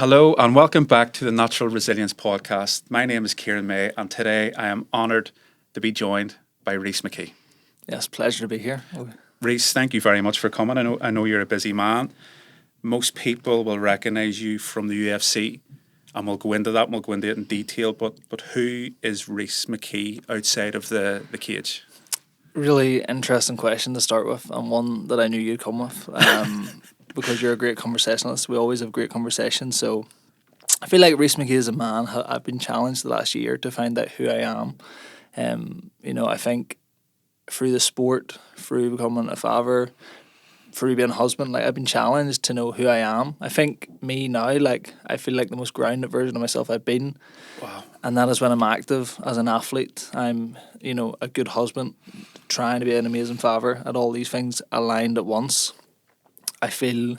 Hello and welcome back to the Natural Resilience Podcast. My name is Kieran May and today I am honoured to be joined by Rhys Mc Kee. Yes, pleasure to be here. Rhys, thank you very much for coming. I know you're a busy man. Most people will recognise you from the UFC and we'll go into that and we'll go into it in detail, but who is Rhys Mc Kee outside of the cage? Really interesting question to start with, and one that I knew you'd come with. Because you're a great conversationalist. We always have great conversations. So I feel like Rhys Mc Kee as a man, I've been challenged the last year to find out who I am. I think through the sport, through becoming a father, through being a husband, I've been challenged to know who I am. I think me now, I feel like the most grounded version of myself I've been. Wow. And that is when I'm active as an athlete. I'm, a good husband, trying to be an amazing father, at all these things aligned at once. I feel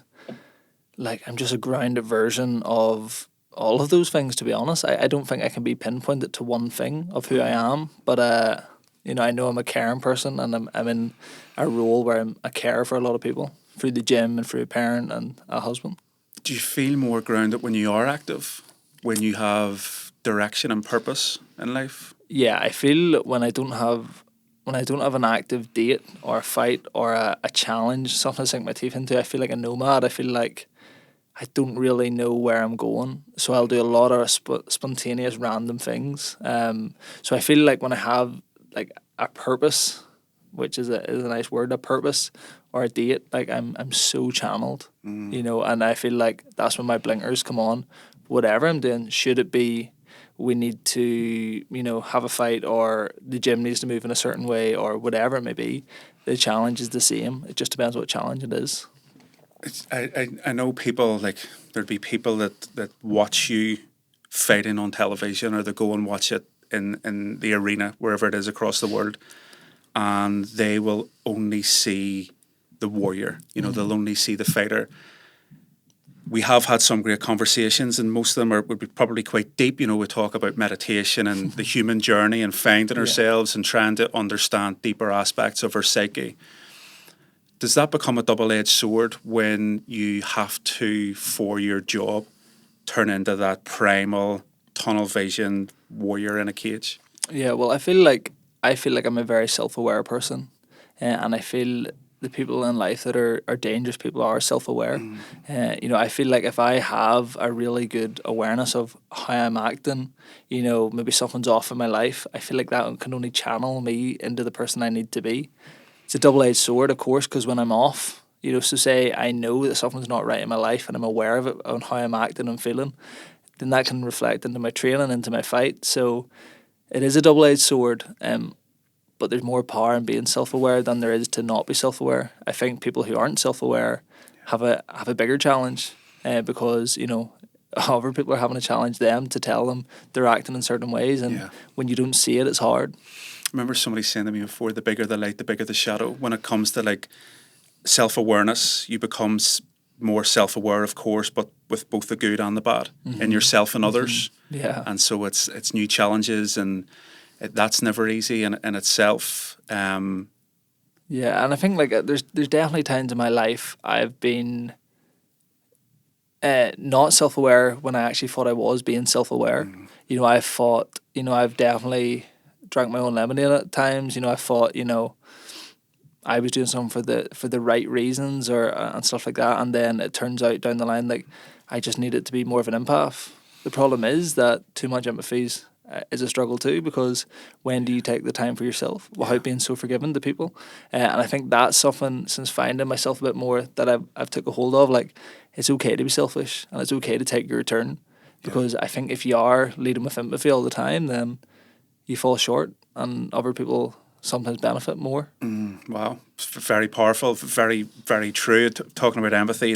like I'm just a grounded version of all of those things, to be honest. I don't think I can be pinpointed to one thing of who I am, but I know I'm a caring person, and I'm in a role where I care for a lot of people through the gym and through a parent and a husband. Do you feel more grounded when you are active, when you have direction and purpose in life? Yeah, I feel when I don't have an active date or a fight or a challenge, something to sink my teeth into, I feel like a nomad. I feel like I don't really know where I'm going. So I'll do a lot of spontaneous random things. So I feel like when I have a purpose, which is a nice word, a purpose or a date, I'm so channeled, and I feel like that's when my blinkers come on. Whatever I'm doing, should it be we need to, have a fight, or the gym needs to move in a certain way, or whatever it may be, the challenge is the same. It just depends what challenge it is. I know people, there'd be people that watch you fighting on television, or they go and watch it in the arena, wherever it is across the world, and they will only see the warrior, they'll only see the fighter. We have had some great conversations, and most of them would be probably quite deep. We talk about meditation and the human journey and finding ourselves and trying to understand deeper aspects of our psyche. Does that become a double-edged sword when you have to, for your job, turn into that primal, tunnel vision warrior in a cage? Yeah, well, I feel like I'm a very self-aware person, and I feel the people in life that are dangerous people are self-aware. I feel like if I have a really good awareness of how I'm acting, maybe something's off in my life, I feel like that can only channel me into the person I need to be. It's a double-edged sword, of course, because when I'm off, so say I know that something's not right in my life and I'm aware of it on how I'm acting and feeling, then that can reflect into my training, into my fight. So it is a double-edged sword. But there's more power in being self-aware than there is to not be self-aware. I think people who aren't self-aware have a bigger challenge, because other people are having to challenge them to tell them they're acting in certain ways, and when you don't see it, it's hard. I remember somebody saying to me before, the bigger the light, the bigger the shadow. When it comes to self-awareness, you become more self-aware, of course, but with both the good and the bad in yourself and others. Yeah, and so it's new challenges, and that's never easy in itself. And I think there's definitely times in my life I've been not self-aware when I actually thought I was being self-aware. I've thought, I've definitely drank my own lemonade at times. I thought, I was doing something for the right reasons and stuff like that, and then it turns out down the line I just needed to be more of an empath. The problem is that too much empathy is a struggle too, because when do you take the time for yourself without being so forgiving to people? And I think that's something, since finding myself a bit more, that I've took a hold of. It's okay to be selfish, and it's okay to take your turn, because I think if you are leading with empathy all the time, then you fall short, and other people sometimes benefit more. Wow, it's very powerful, very, very true. Talking about empathy,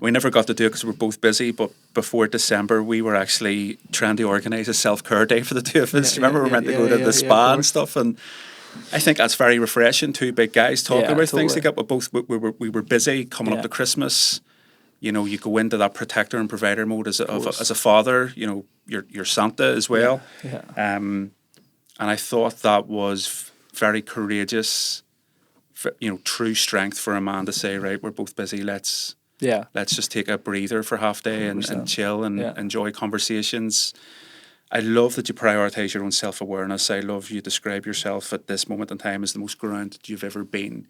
we never got to do it because we're both busy, but before December we were actually trying to organise a self-care day for the two of us. Remember, we were meant to go to the spa and stuff, and I think that's very refreshing. Two big guys talking about things like that. But we were busy coming up to Christmas. You go into that protector and provider mode as a father. You're Santa as well. And I thought that was very courageous. True strength for a man to say, right, we're both busy. Let's Yeah. Let's just take a breather for half day and 100%. chill and Yeah. enjoy conversations. I love that you prioritise your own self-awareness. I love you describe yourself at this moment in time as the most grounded you've ever been.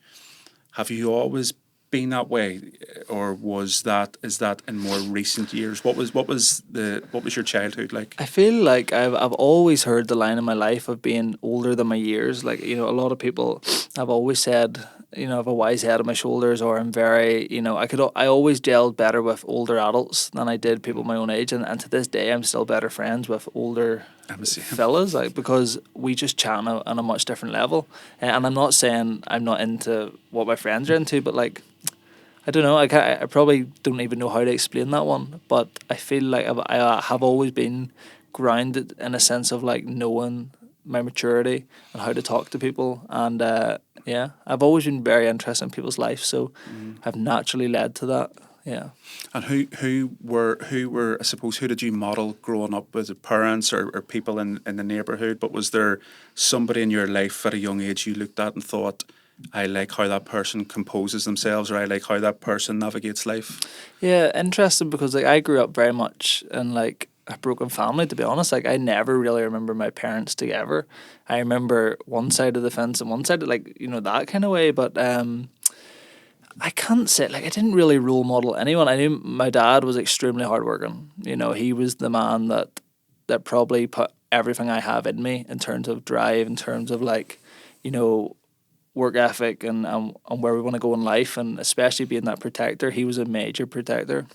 Have you always been that way, or is that in more recent years? What was your childhood like? I feel like I've always heard the line in my life of being older than my years. Like, you know, a lot of people have always said, you know, I have a wise head on my shoulders, or I'm very, you know, I always gelled better with older adults than I did people my own age, and to this day I'm still better friends with older I'm the same. fellas, like, because we just chat on a much different level. And I'm not saying I'm not into what my friends are into, but like, I don't know. I probably don't even know how to explain that one, but I feel like I have always been grounded in a sense of like knowing my maturity and how to talk to people, and yeah, I've always been very interested in people's life, so I've naturally led to that. Yeah. And who were I suppose, who did you model growing up? Was it parents or people in the neighbourhood? But was there somebody in your life at a young age you looked at and thought, I like how that person composes themselves, or I like how that person navigates life? Yeah, interesting, because like I grew up very much in like a broken family, to be honest. Like, I never really remember my parents together. I remember one side of the fence and one side of, like, you know, that kind of way, but I can't say, like, I didn't really role model anyone. I knew my dad was extremely hardworking. You know, he was the man that probably put everything I have in me in terms of drive, in terms of like, you know, work ethic and where we want to go in life, and especially being that protector. He was a major protector.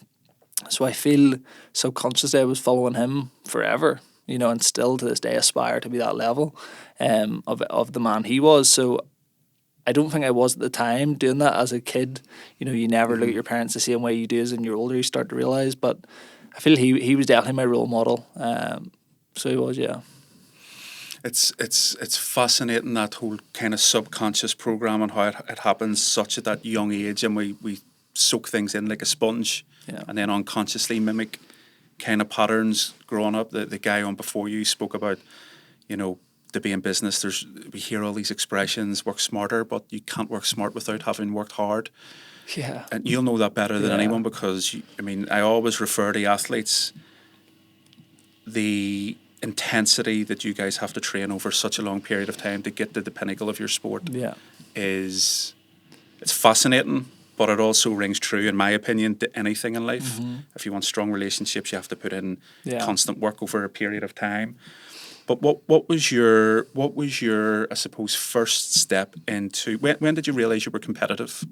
So I feel subconsciously I was following him forever, you know, and still to this day aspire to be that level of the man he was. So I don't think I was at the time doing that as a kid. You know, you never look at your parents the same way you do as when you're older, you start to realise. But I feel he was definitely my role model. So he was, yeah. It's fascinating, that whole kind of subconscious program and how it happens such at that young age, and we soak things in like a sponge, Yeah. and then unconsciously mimic kind of patterns growing up. The guy on before you spoke about, you know, to be in business, we hear all these expressions, work smarter, but you can't work smart without having worked hard. Yeah. And you'll know that better than Yeah. anyone, because I always refer to athletes, the intensity that you guys have to train over such a long period of time to get to the pinnacle of your sport. Yeah. It's fascinating, but it also rings true, in my opinion, to anything in life. If you want strong relationships, you have to put in constant work over a period of time. But what was your I suppose first step into, when did you realise you were competitive?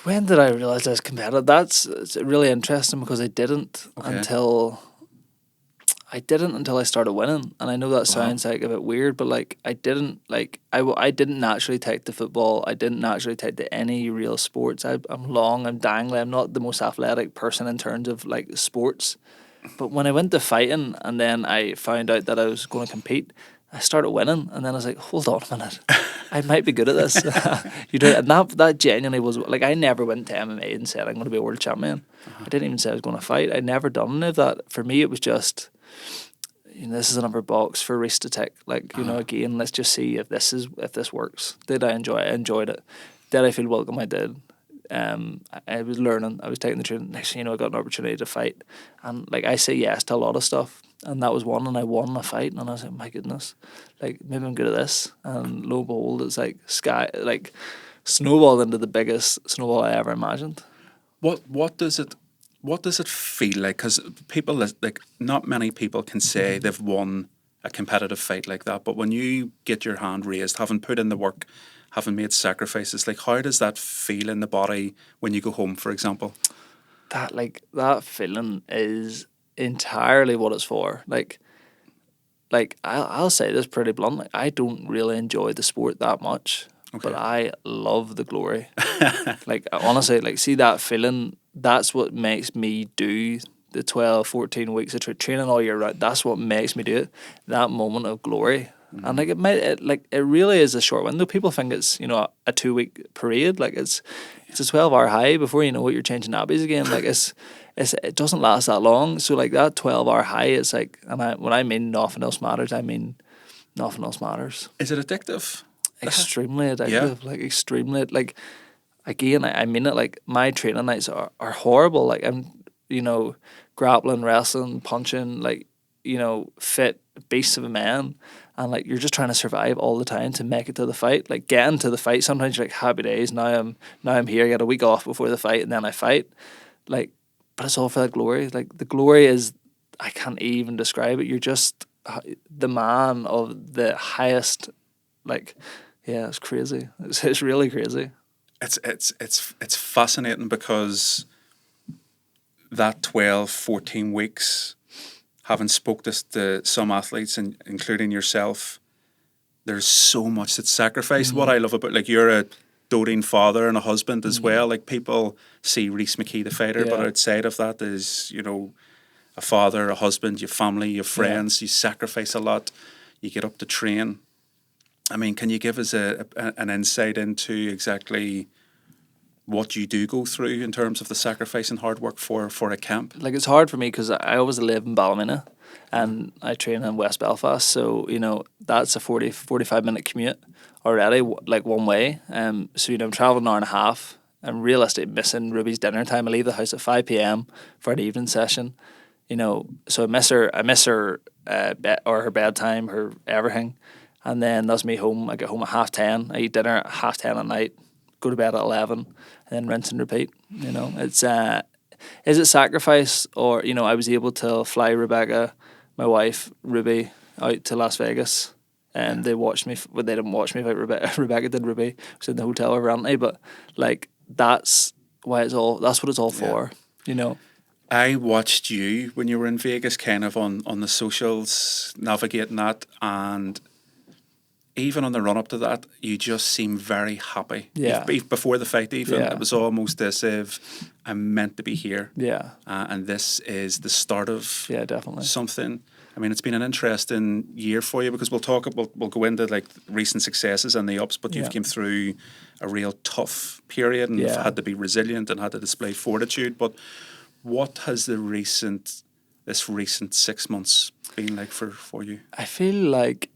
When did I realise I was competitive? It's really interesting, because I didn't until I started winning. And I know that sounds like a bit weird, but like I didn't naturally take to football. I didn't naturally take to any real sports. I'm long, I'm dangly. I'm not the most athletic person in terms of like sports. But when I went to fighting and then I found out that I was going to compete, I started winning, and then I was like, hold on a minute, I might be good at this. You know, and that genuinely was like, I never went to MMA and said I'm going to be a world champion. I didn't even say I was going to fight. I'd never done any of that. For me, it was just, you know, this is another box for Rhys to tick. Like, you know, again, let's just see if this works. Did I enjoy it? I enjoyed it. Did I feel welcome? I did. I was learning. I was taking the training. Next thing you know, I got an opportunity to fight, and like I say yes to a lot of stuff, and that was one. And I won a fight, and I was like, my goodness, like maybe I'm good at this. And lo and behold, it's like snowballed into the biggest snowball I ever imagined. What does it feel like? Because people, like, not many people can say they've won a competitive fight like that. But when you get your hand raised, having put in the work, having made sacrifices, like, how does that feel in the body when you go home, for example? That feeling is entirely what it's for. Like I'll say this pretty bluntly. I don't really enjoy the sport that much, but I love the glory. Like, honestly, like, see that feeling, that's what makes me do the 12, 14 weeks of training all year round. That's what makes me do it. That moment of glory. And like it really is a short window. People think it's, you know, a 2-week parade. Like it's a 12-hour high before you know what, you're changing nappies again. Like it doesn't last that long. So like that 12-hour high, it's like, and when I mean nothing else matters, I mean nothing else matters. Is it addictive? Extremely addictive. Yeah. Like extremely, like again, I mean it, like my training nights are horrible. Like I'm, grappling, wrestling, punching, like, fit beasts of a man. And like you're just trying to survive all the time to make it to the fight. Like getting to the fight, sometimes you're like happy days. Now I'm here. I get a week off before the fight, and then I fight. Like, but it's all for the glory. Like the glory is, I can't even describe it. You're just the man of the highest. Like, yeah, it's crazy. It's really crazy. It's fascinating because that 12, 14 weeks, having spoke to some athletes, and including yourself, there's so much that's sacrificed. What I love about, like, you're a doting father and a husband as well. Like, people see Rhys Mc Kee the fighter, but outside of that is, a father, a husband, your family, your friends. You sacrifice a lot. You get up to train. I mean, can you give us an insight into exactly what you do go through in terms of the sacrifice and hard work for a camp? Like, it's hard for me because I always live in Ballymena and I train in West Belfast. So, that's a 45-minute commute already, like one way. So, I'm traveling an hour and a half. I'm realistically missing Ruby's dinner time. I leave the house at 5 p.m. for an evening session. So I miss her or her bedtime, her everything. And then that's me home. I get home at 10:30. I eat dinner at 10:30 at night, go to bed at 11, and then rinse and repeat. It's is it sacrifice, or I was able to fly Rebecca, my wife Ruby, out to Las Vegas, and they watched me. Well, they didn't watch me fight Rebecca. Rebecca did. Ruby was in the hotel over Anthony, but like that's why it's all. That's what it's all for. I watched you when you were in Vegas, kind of on the socials, navigating that, and even on the run up to that, you just seem very happy. Yeah. Before the fight, even Yeah. it was almost as if I'm meant to be here. Yeah. And this is the start of Definitely something. I mean, it's been an interesting year for you because we'll go into like recent successes and the ups, but you've came through a real tough period and had to be resilient and had to display fortitude. But what has this recent 6 months been like for you? I feel like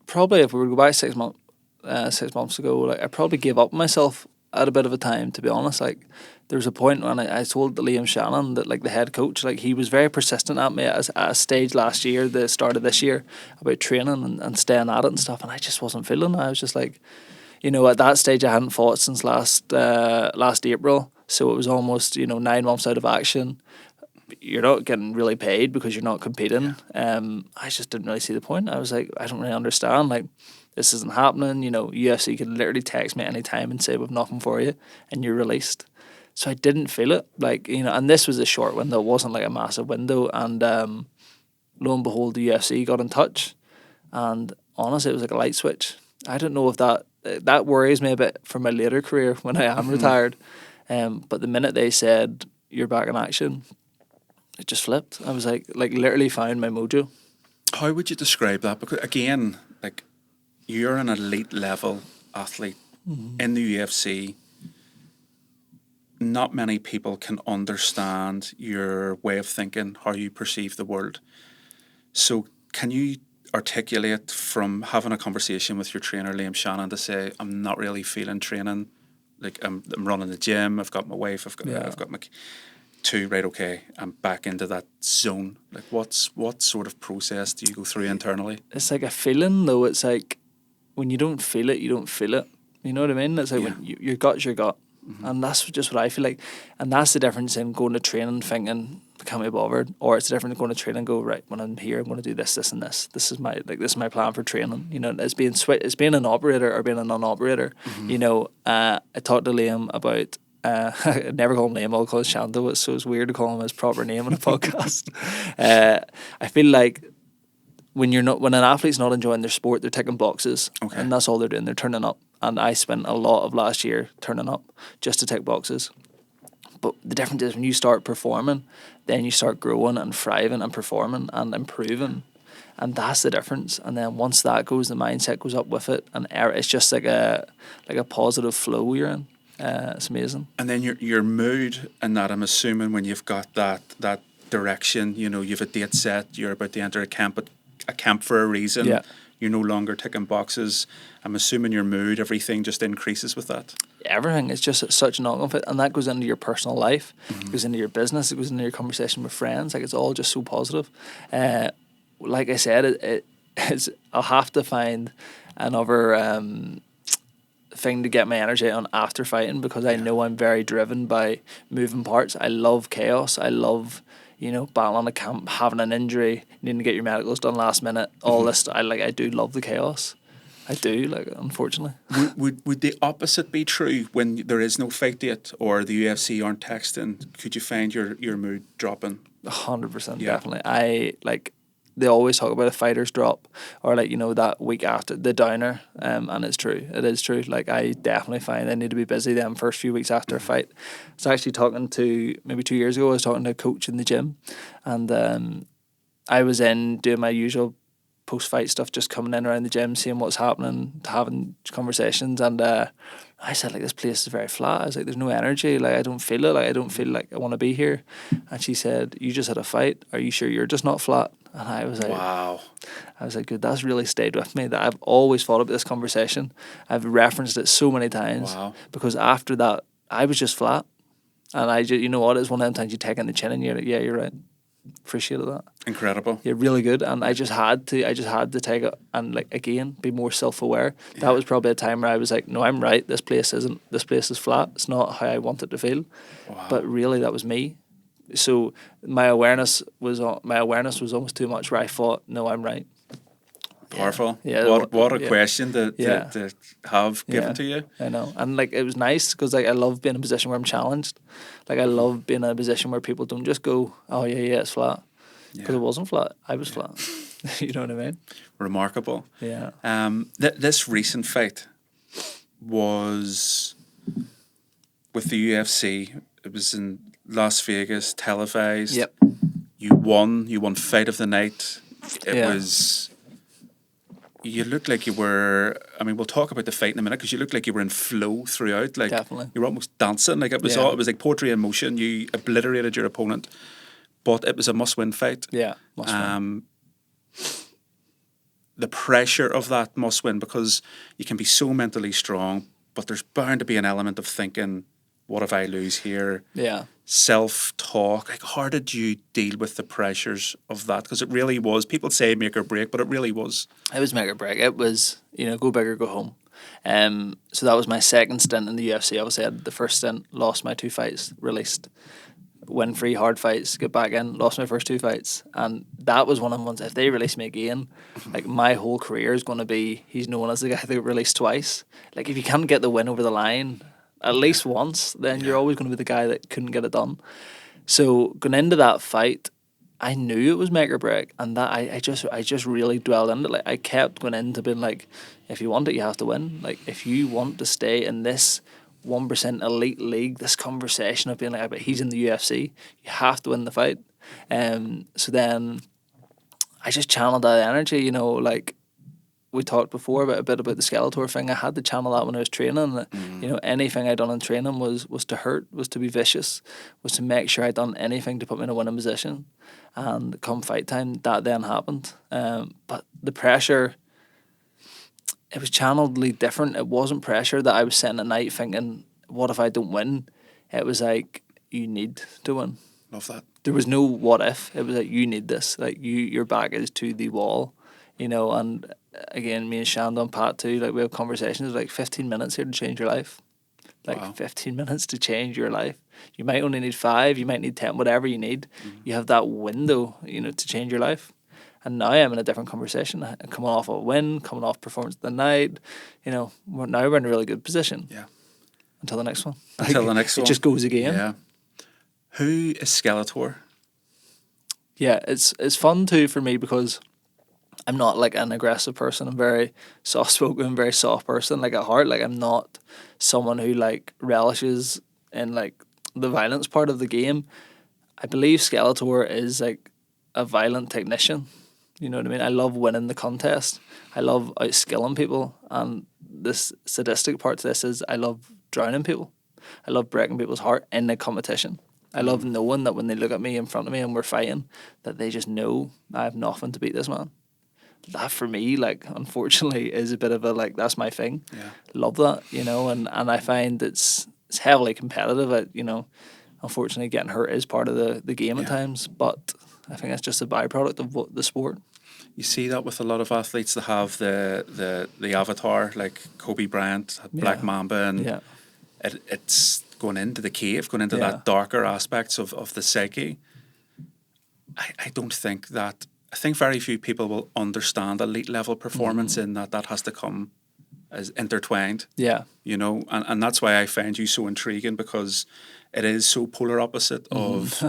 probably if we were to go back 6 months ago, like I probably gave up on myself at a bit of a time, to be honest. Like there was a point when I told Liam Shannon, that like the head coach, like he was very persistent at me at a stage last year, the start of this year, about training and staying at it and stuff, and I just wasn't feeling it. I was just like, at that stage I hadn't fought since last April, so it was almost 9 months out of action. You're not getting really paid because you're not competing. I just didn't really see the point. I was like, I don't really understand. Like, this isn't happening. UFC can literally text me anytime and say we've nothing for you, and you're released. So I didn't feel it. Like, and this was a short window. It wasn't like a massive window. And lo and behold, the UFC got in touch, and honestly, it was like a light switch. I don't know if that worries me a bit for my later career when I am retired. But the minute they said you're back in action, it just flipped. I was like literally found my mojo. How would you describe that? Because again, like you're an elite level athlete in the UFC. Not many people can understand your way of thinking, how you perceive the world. So can you articulate from having a conversation with your trainer, Liam Shannon, to say, I'm not really feeling training. Like I'm running the gym. I've got my wife. I've got my two. Right. Okay. I'm back into that zone. Like what sort of process do you go through internally? It's like a feeling though. It's like when you don't feel it, you don't feel it. You know what I mean? It's like when your gut's your gut. And that's just what I feel like. And that's the difference in going to training thinking, can't be bothered. Or it's the difference in going to training and go, right, when I'm here, I'm going to do this, this and this. This is my plan for training. It's being an operator or being a non-operator. I talked to Liam about, I never call him Liam, I'll call him Shando. So it's weird to call him his proper name on a podcast. I feel like when an athlete's not enjoying their sport, they're ticking boxes. Okay. And that's all they're doing. They're turning up. And I spent a lot of last year turning up just to tick boxes. But the difference is when you start performing, then you start growing and thriving and performing and improving. And that's the difference. And then once that goes, the mindset goes up with it. And it's just like a positive flow you're in. It's amazing. And then your mood and that, I'm assuming when you've got that direction, you've a date set, you're about to enter a camp for a reason. Yeah. You're no longer ticking boxes. I'm assuming your mood, everything just increases with that. everything. It's just such a knock-on effect, and that goes into your personal life, it goes into your business, it goes into your conversation with friends. Like, it's all just so positive. Like I said, it's I'll have to find another thing to get my energy on after fighting, because I know I'm very driven by moving parts. I love chaos. I love, battling a camp, having an injury, needing to get your medicals done last minute, all this. I do love the chaos. I do, unfortunately. Would the opposite be true when there is no fight date or the UFC aren't texting? Could you find your mood dropping? 100%, definitely. They always talk about a fighter's drop, or that week after the downer, and it's true. It is true. I definitely find I need to be busy them first few weeks after a fight. I was actually talking to, maybe 2 years ago, I was talking to a coach in the gym, and I was in doing my usual post-fight stuff, just coming in around the gym, seeing what's happening, having conversations, and I said, this place is very flat. I was like, there's no energy. I don't feel it. I don't feel like I want to be here. And she said, you just had a fight. Are you sure you're just not flat? And I was like, wow. I was like, good, that's really stayed with me, that I've always thought about this conversation. I've referenced it so many times. Wow. Because after that, I was just flat. And I just, it's one of them times you take in the chin and you're like, yeah, you're right. Appreciated that. Incredible. Yeah, really good. And I just had to take it and again be more self-aware. Yeah. That was probably a time where I was like, no, I'm right. This place is flat. It's not how I want it to feel. Wow. But really, that was me. So my awareness was almost too much, where I thought, no, I'm right. Powerful. Yeah. What a question to have given to you. I know. And it was nice, because I love being in a position where I'm challenged. I love being in a position where people don't just go, oh yeah, it's flat. Because it wasn't flat. I was flat. You know what I mean? Remarkable. Yeah. This recent fight was with the UFC. It was in Las Vegas, televised. Yep. You won fight of the night. It was... You looked like you were... I mean, we'll talk about the fight in a minute, because you looked like you were in flow throughout. Definitely. You were almost dancing. It was all... It was like poetry in motion. You obliterated your opponent. But it was a must-win fight. Yeah, must-win. The pressure of that must-win, because you can be so mentally strong, but there's bound to be an element of thinking, what if I lose here? Yeah. Self-talk. How did you deal with the pressures of that? Because it really was, people say make or break, but it really was. It was make or break. It was, go big or go home. So that was my second stint in the UFC. Obviously, I had the first stint, lost my 2 fights, released. Win 3 hard fights, get back in, lost my first 2 fights. And that was one of the ones, if they release me again, my whole career is going to be, he's known as the guy that released twice. If you can't get the win over the line at least once, then you're always going to be the guy that couldn't get it done. So going into that fight, I knew it was make or break, and that I just really dwelled into it. I kept going into being if you want it, you have to win. If you want to stay in this 1% elite league, this conversation of being but he's in the UFC, you have to win the fight. So then I just channeled that energy, we talked before about the Skeletor thing. I had to channel that when I was training. Anything I done in training was to hurt, was to be vicious, was to make sure I done anything to put me in a winning position. And come fight time, that then happened. But the pressure, it was channeledly different. It wasn't pressure that I was sitting at night thinking, what if I don't win? It was you need to win. Love that. There was no what if. It was you need this. Your back is to the wall, and again, me and Shandon, Pat too, we have conversations 15 minutes here to change your life. Wow. 15 minutes to change your life. You might only need 5, you might need 10, whatever you need. Mm-hmm. You have that window, to change your life. And now I'm in a different conversation. Coming off a win, coming off performance of the night, now we're in a really good position. Yeah. Until the next one. It just goes again. Yeah. Who is Skeletor? Yeah, it's fun too for me, because I'm not an aggressive person. I'm very soft-spoken, very soft person. At heart, I'm not someone who relishes in the violence part of the game. I believe Skeletor is a violent technician. You know what I mean? I love winning the contest. I love outskilling people, and this sadistic part to this is I love drowning people. I love breaking people's heart in the competition. I love knowing that when they look at me in front of me and we're fighting, that they just know I have nothing to beat this man. that for me, like, unfortunately, is a bit of a, like, that's my thing. Yeah. Love that, you know, and I find it's heavily competitive. You know, unfortunately, getting hurt is part of the game at Yeah. times, but I think it's just a byproduct of the sport. You see that with a lot of athletes that have the avatar, like Kobe Bryant had Black Yeah. Mamba, and Yeah. it's going into the cave, going into Yeah. that darker aspects of the psyche. I don't think that, I think very few people will understand elite level performance in that has to come as intertwined, Yeah. you know, and that's why I find you so intriguing, because it is so polar opposite of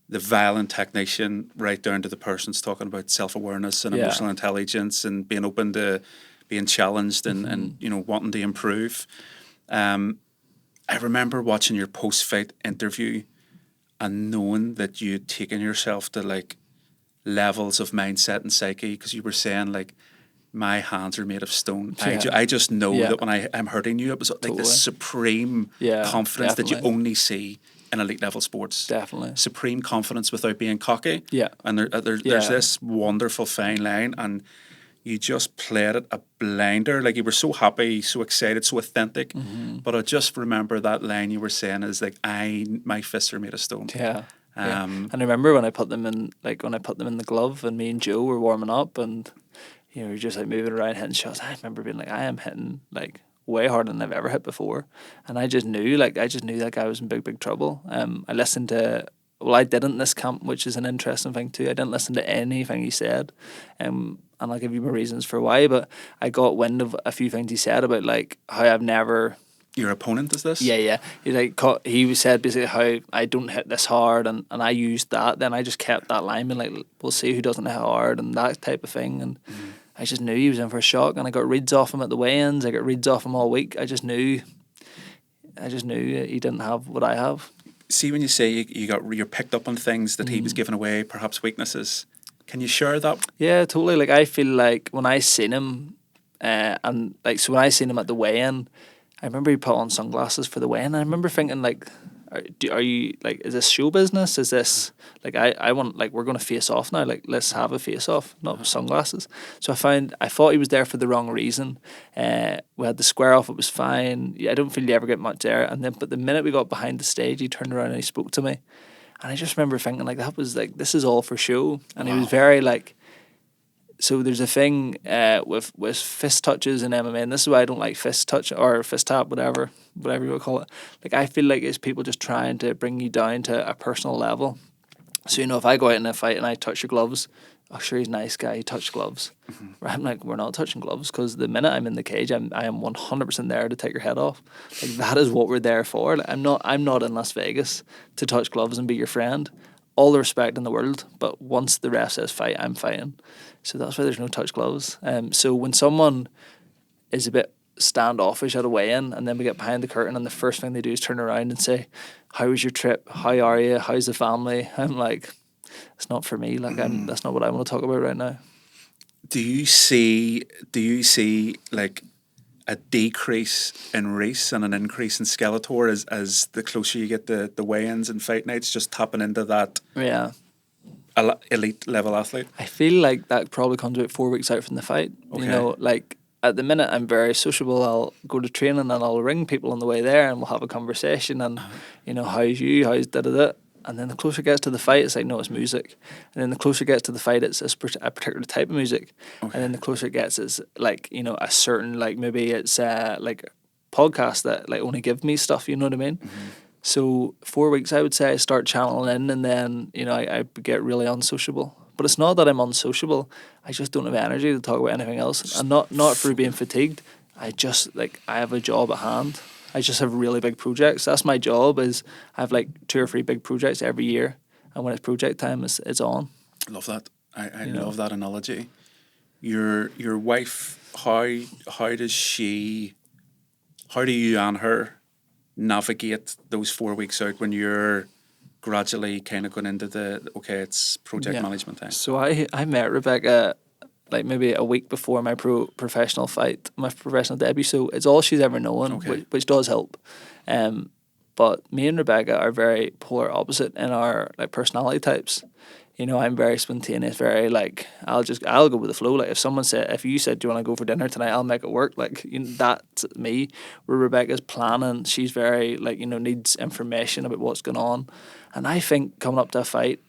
the violent technician right down to the person's talking about self-awareness and Yeah. emotional intelligence and being open to being challenged and you know, wanting to improve. I remember watching your post-fight interview and knowing that you'd taken yourself to like levels of mindset and psyche, because you were saying like, my hands are made of stone. Yeah. I just know Yeah. that when I'm hurting you, it was like Totally. this supreme Yeah, confidence that you definitely. only see in elite level sports. Definitely. Supreme confidence without being cocky. Yeah. And there's Yeah. this wonderful fine line, and you just played it a blinder. Like, you were so happy, so excited, so authentic. But I just remember that line you were saying is like, my fists are made of stone. Yeah. Yeah. Um, And I remember when I put them in, like, when I put them in the glove, and me and Joe were warming up, and you know, you're just like moving around hitting shots. I remember being like, I am hitting like way harder than I've ever hit before, and I just knew that guy was in big trouble. I listened to, well, I didn't this camp, which is an interesting thing too. I didn't listen to anything he said, and I'll give you my reasons for why. But I got wind of a few things he said about like how I've never. your opponent is this? Yeah. He said basically how I don't hit this hard, and I used that. Then I just kept that line, being like, we'll see who doesn't hit hard, and that type of thing. And I just knew he was in for a shock, and I got reads off him at the weigh-ins. I got reads off him all week. I just knew he didn't have what I have. See, when you say you're picked up on things that he was giving away, perhaps weaknesses, can you share that? Yeah, totally. Like, I feel like when I seen him, and like, so when I seen him at the weigh-in, I remember he put on sunglasses for the weigh-in, and I remember thinking like, are you like, is this show business? Is this like, I want, like, we're going to face off now, like, let's have a face off, not sunglasses. So I thought he was there for the wrong reason. We had the square off, it was fine. I don't feel you ever get much there. And then, but the minute we got behind the stage, he turned around and he spoke to me, and I just remember thinking like, that was like, this is all for show. And he was very like, so there's a thing with fist touches in MMA, and this is why I don't like fist touch or fist tap, whatever you would call it. Like, I feel like it's people just trying to bring you down to a personal level. So, you know, if I go out in a fight and I touch your gloves, oh, sure, he's a nice guy, he touched gloves. Right? I'm like, we're not touching gloves, because the minute I'm in the cage, I am 100% there to take your head off. Like, that is what we're there for. Like, I'm not in Las Vegas to touch gloves and be your friend. All the respect in the world, but once the ref says fight, I'm fighting. So that's why there's no touch gloves. So when someone is a bit standoffish at a weigh-in, and then we get behind the curtain, and the first thing they do is turn around and say, how was your trip? How are you? How's the family? I'm like, it's not for me. Like, that's not what I want to talk about right now. Do you see like a decrease in Rhys and an increase in Skeletor as the closer you get the weigh-ins and fight nights, just tapping into that Yeah. elite level athlete? I feel like that probably comes about 4 weeks out from the fight. Okay. You know, like, at the minute I'm very sociable. I'll go to training and I'll ring people on the way there, and we'll have a conversation, and you know, how's you, how's da-da-da. And then the closer it gets to the fight, it's like, no, it's music. And then the closer it gets to the fight, it's a particular type of music. Okay. And then the closer it gets, is like, you know, a certain, like, maybe it's like podcast that like only give me stuff, you know what I mean? So 4 weeks, I would say, I start channeling in, and then, you know, I get really unsociable. But it's not that I'm unsociable. I just don't have energy to talk about anything else. And not through being fatigued. I just, like, I have a job at hand. I just have really big projects. That's my job, is I have like 2 or 3 big projects every year. And when it's project time, it's on. Love that. I You know? love that analogy. Your wife, how do you and her navigate those 4 weeks out when you're gradually kind of going into it's project management time? So I met Rebecca like maybe a week before my professional fight, my professional debut. So it's all she's ever known, Okay. which does help. But me and Rebecca are very polar opposite in our like personality types. You know, I'm very spontaneous, very like I'll go with the flow. Like if you said, do you want to go for dinner tonight, I'll make it work. Like, you know, that's me. Where Rebecca's planning, she's very like, you know, needs information about what's going on. And I think coming up to a fight,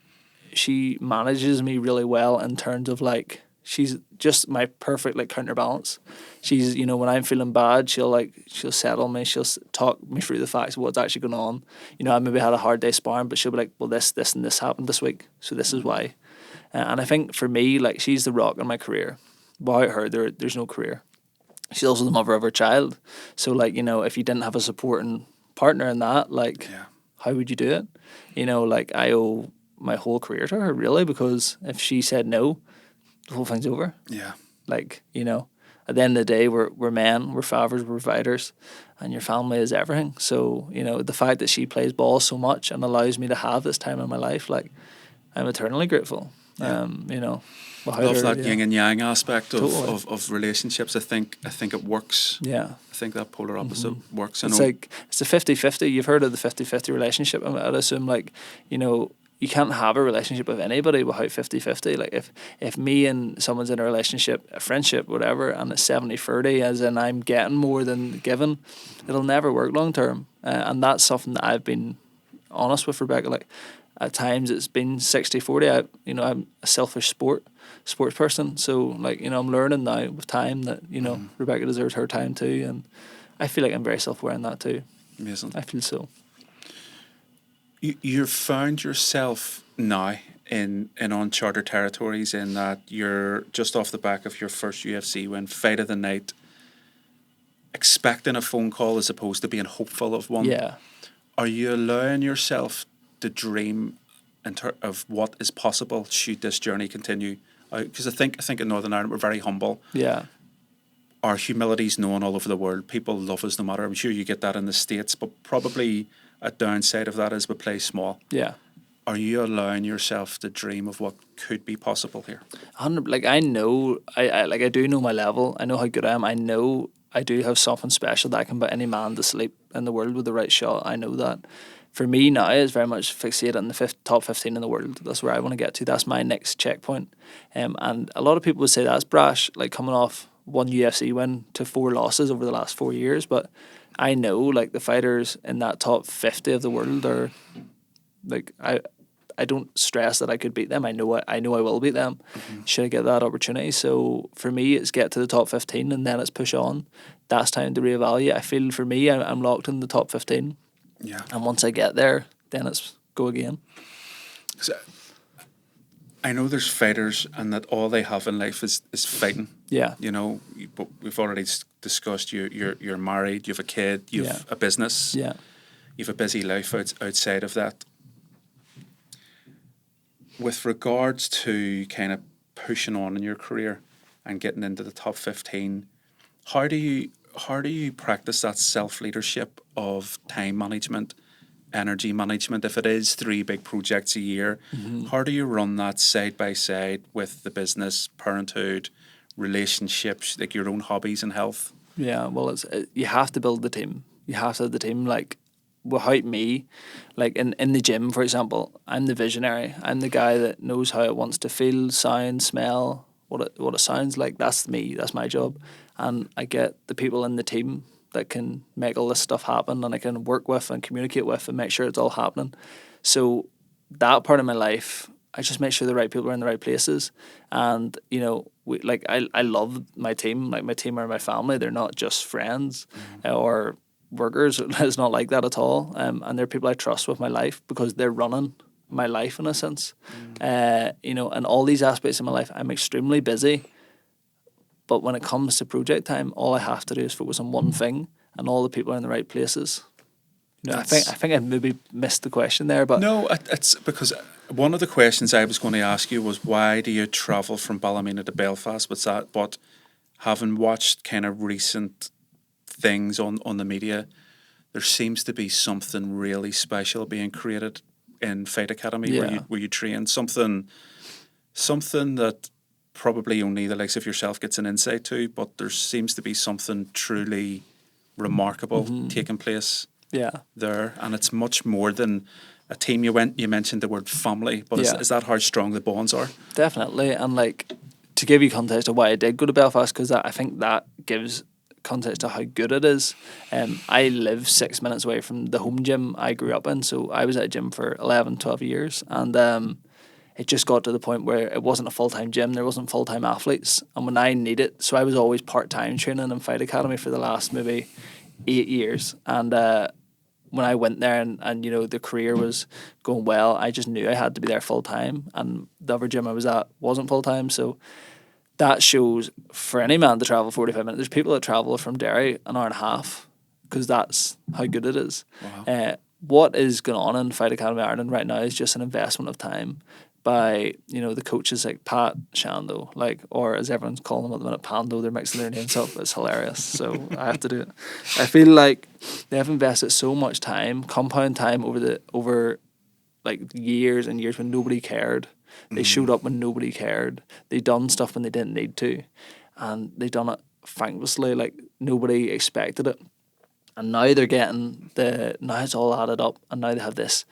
she manages me really well in terms of like, she's just my perfect like counterbalance. She's, you know, when I'm feeling bad, she'll settle me. She'll talk me through the facts of what's actually going on. You know, I maybe had a hard day sparring, but she'll be like, well, this, and this happened this week, so this is why. And I think for me, like, she's the rock in my career. Without her, there's no career. She's also the mother of her child. So, like, you know, if you didn't have a supporting partner in that, like, how would you do it? You know, like, I owe my whole career to her, really, because if she said no, the whole thing's over. Yeah. Like, you know, at the end of the day, we're men, we're fathers, we're providers, and your family is everything. So, you know, the fact that she plays ball so much and allows me to have this time in my life, like, I'm eternally grateful. Yeah. You know, Love that yin and yang aspect Totally. of relationships. I think it works. Yeah. I think that polar opposite works. It's like, it's a 50-50. You've heard of the 50-50 relationship. I'd assume, like, you know, you can't have a relationship with anybody without 50-50. Like, if me and someone's in a relationship, a friendship, whatever, and it's 70-30, as in I'm getting more than given, it'll never work long term. And that's something that I've been honest with Rebecca. Like, at times it's been 60-40. I'm a selfish sports person. So, like, you know, I'm learning now with time that, you know, Rebecca deserves her time too. And I feel like I'm very self-aware in that too. Amazing. I feel so. You've found yourself now in uncharted territories, in that you're just off the back of your first UFC win, fight of the night, expecting a phone call as opposed to being hopeful of one. Yeah. Are you allowing yourself to dream of what is possible should this journey continue? Because I think in Northern Ireland we're very humble. Yeah. Our humility's known all over the world. People love us no matter. I'm sure you get that in the States, but probably a downside of that is we play small. Yeah. Are you allowing yourself to dream of what could be possible here? Like, I know, I do know my level. I know how good I am. I know I do have something special that I can put any man to sleep in the world with the right shot. I know that. For me now, it's very much fixated on the top 15 in the world. That's where I want to get to. That's my next checkpoint. And a lot of people would say that's brash, like coming off one UFC win to 4 losses over the last 4 years. But I know, like, the fighters in that top 50 of the world are, like, I don't stress that I could beat them. I know I will beat them. Should I get that opportunity? So for me, it's get to the top 15 and then it's push on. That's time to reevaluate. I feel for me, I'm locked in the top 15. Yeah. And once I get there, then it's go again. So, I know there's fighters and that all they have in life is fighting. Yeah. You know, but we've already discussed you're married, you have a kid, you have a business. Yeah. You have a busy life outside of that. With regards to kind of pushing on in your career and getting into the top 15, how do you practice that self-leadership of time management, energy management? If it is 3 big projects a year, how do you run that side by side with the business, parenthood, relationships, like your own hobbies and health? Yeah, well, you have to build the team. You have to have the team. Like, without me, like in the gym, for example, I'm the visionary. I'm the guy that knows how it wants to feel, sound, smell, what it sounds like. That's me. That's my job. And I get the people in the team that can make all this stuff happen, and I can work with and communicate with and make sure it's all happening. So that part of my life, I just make sure the right people are in the right places. And, you know, I love my team. Like, my team are my family. They're not just friends or workers. It's not like that at all. And they're people I trust with my life because they're running my life in a sense. You know, and all these aspects of my life, I'm extremely busy. But when it comes to project time, all I have to do is focus on one thing, and all the people are in the right places. You know, I think I maybe missed the question there, but no, it's because one of the questions I was going to ask you was, why do you travel from Ballymena to Belfast? What's that? But having watched kind of recent things on the media, there seems to be something really special being created in Fight Academy where you train something that probably only the likes of yourself gets an insight to, but there seems to be something truly remarkable taking place there, and it's much more than a team. You mentioned the word family, but Yeah. is that how strong the bonds are? Definitely. And like, to give you context of why I did go to Belfast, because I think that gives context to how good it is. I live 6 minutes away from the home gym I grew up in, so I was at a gym for 11, 12 years, and it just got to the point where it wasn't a full-time gym, there wasn't full-time athletes, and when I needed, so I was always part-time training in Fight Academy for the last maybe 8 years, and when I went there and you know the career was going well, I just knew I had to be there full-time, and the other gym I was at wasn't full-time, so that shows for any man to travel 45 minutes. There's people that travel from Derry an hour and a half because that's how good it is. Wow. What is going on in Fight Academy Ireland right now is just an investment of time by, you know, the coaches like Pat, Shando, like, or as everyone's calling them at the minute, Pando. They're mixing their names up. It's hilarious. So I have to do it. I feel like they have invested so much time, compound time over like years and years when nobody cared. They showed up when nobody cared. They done stuff when they didn't need to, and they done it thanklessly. Like nobody expected it, and now they're getting now it's all added up, and now they have this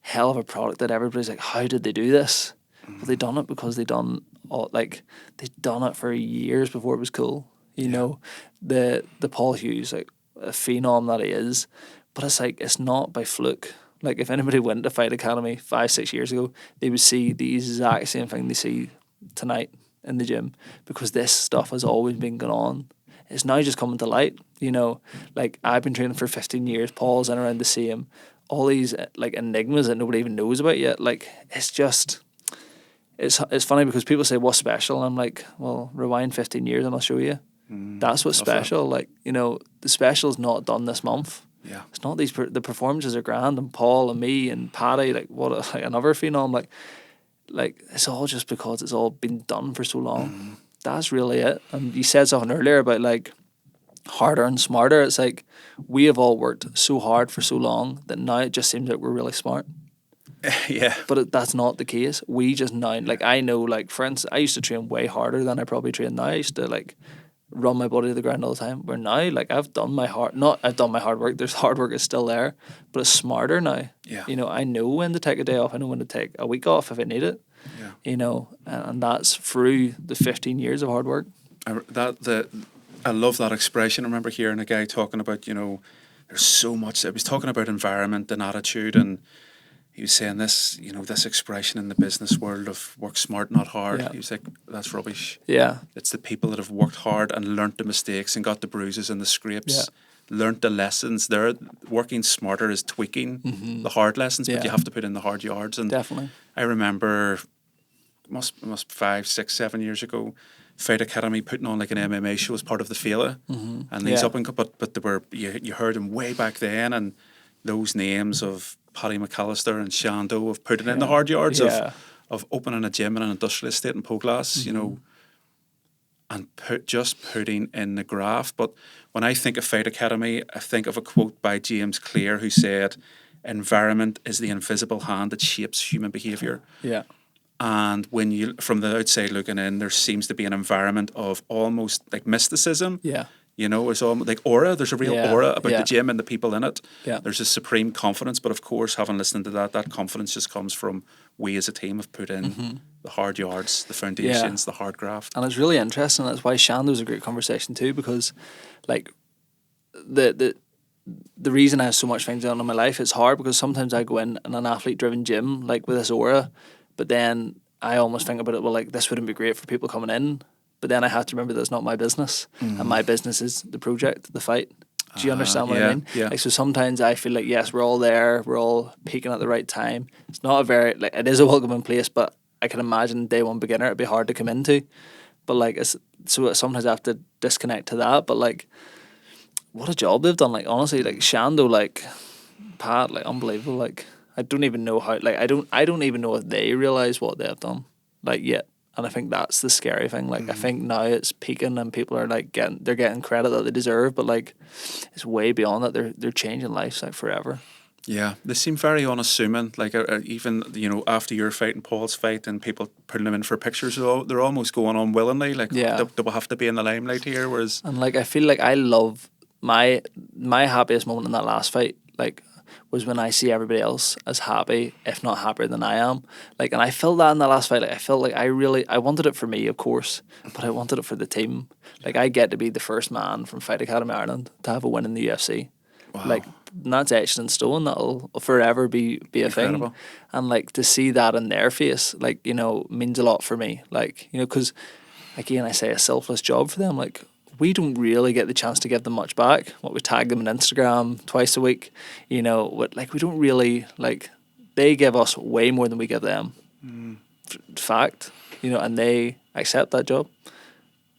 hell of a product that everybody's like, how did they do this? But they done it because they done it for years before it was cool. You know, the Paul Hughes, like a phenom that he is, but it's like it's not by fluke. Like if anybody went to Fight Academy 5-6 years ago, they would see the exact same thing they see tonight in the gym, because this stuff has always been going on. It's now just coming to light. You know, like I've been training for 15 years. Paul's in around the same. All these like enigmas that nobody even knows about yet. Like it's just, it's funny because people say what's special, and I'm like, well, rewind 15 years and I'll show you. That's what's special. Like, you know, the special's not done this month. Yeah. It's not the performances are grand, and Paul and me and Paddy, like like another phenom, like it's all just because it's all been done for so long. That's really it. And you said something earlier about like harder and smarter. It's like we have all worked so hard for so long that now it just seems like we're really smart. Yeah. But that's not the case. We just now, like I know, like for instance, I used to train way harder than I probably train now. I used to like run my body to the ground all the time. Where now, like I've done my hard work. There's hard work is still there, but it's smarter now. Yeah. You know, I know when to take a day off. I know when to take a week off if I need it. Yeah. You know, and that's through the 15 years of hard work. I love that expression. I remember hearing a guy talking about, you know, there's so much. I was talking about environment and attitude, and he was saying this, you know, this expression in the business world of work smart, not hard. Yeah. He was like, that's rubbish. Yeah. It's the people that have worked hard and learnt the mistakes and got the bruises and the scrapes, learnt the lessons. They're working smarter is tweaking the hard lessons, but you have to put in the hard yards. And Definitely. I remember, must 5, 6, 7 years ago, Fight Academy putting on like an MMA show as part of the Fela, and these up and but they were you heard them way back then, and those names of Paddy McAllister and Shando of putting in the hard yards of opening a gym in an industrial estate in Poglass, you know, and putting in the graft. But when I think of Fight Academy, I think of a quote by James Clear who said, "Environment is the invisible hand that shapes human behaviour." Yeah. And when you, from the outside looking in, there seems to be an environment of almost like mysticism. Yeah. You know, it's almost like aura. There's a real aura about the gym and the people in it. Yeah. There's a supreme confidence. But of course, having listened to that confidence just comes from we as a team have put in the hard yards, the foundations, the hard graft. And it's really interesting. That's why Shando's a great conversation too, because like the reason I have so much things on in my life, it's hard because sometimes I go in an athlete driven gym like with this aura, but then I almost think about it, well, like this wouldn't be great for people coming in. But then I have to remember that it's not my business, and my business is the project, the fight. Do you understand what I mean? Yeah. Like, so sometimes I feel like, yes, we're all there, we're all peaking at the right time. It's not a very, like, it is a welcoming place, but I can imagine day one beginner, it'd be hard to come into. But like, so sometimes I have to disconnect to that. But like, what a job they've done. Like, honestly, like Shando, like Pat, like unbelievable. Like, I don't even know how, like, I don't even know if they realise what they have done, like, yet. And I think that's the scary thing. Like, I think now it's peaking and people are like getting credit that they deserve, but like it's way beyond that. They're changing lives like forever. Yeah, they seem very unassuming. Like even, you know, after your fight and Paul's fight and people putting them in for pictures, they're almost going on willingly. Like, they will have to be in the limelight here. Whereas, and like I feel like I love my happiest moment in that last fight. Like, was when I see everybody else as happy, if not happier than I am. Like, and I felt that in the last fight. Like, I felt like I wanted it for me, of course, but I wanted it for the team. Like, I get to be the first man from Fight Academy Ireland to have a win in the UFC. Wow. Like, and that's etched in stone. That'll forever be a Incredible. thing. And like, to see that in their face, like, you know, means a lot for me. Like, you know, because again, I say a selfless job for them. Like, we don't really get the chance to give them much back. What, we tag them on Instagram twice a week, you know. Like, we don't really, like, they give us way more than we give them. Fact, you know, and they accept that job